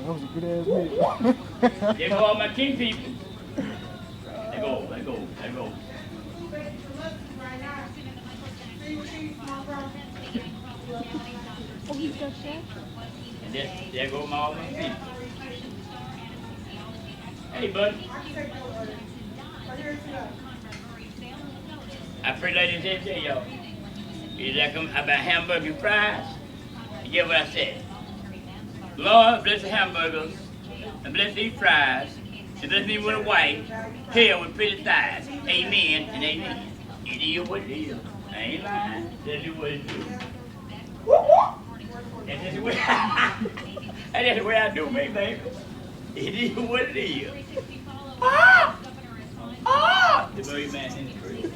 That was a good ass meal. There go all my king people. There go, there go, there go. Oh, he's the chef? And there go my all my people. Hey, buddy. I pray like this say, y'all. Is that come about hamburger and fries? You get what I said? Lord, bless the hamburgers and bless these fries. And bless me with a white tail with pretty thighs. Amen and amen. It is what it is. I ain't lying. That's just what it is. That's just the way that's the way I do me, baby. It is what it is. Ah! Ah! The very man in the tree.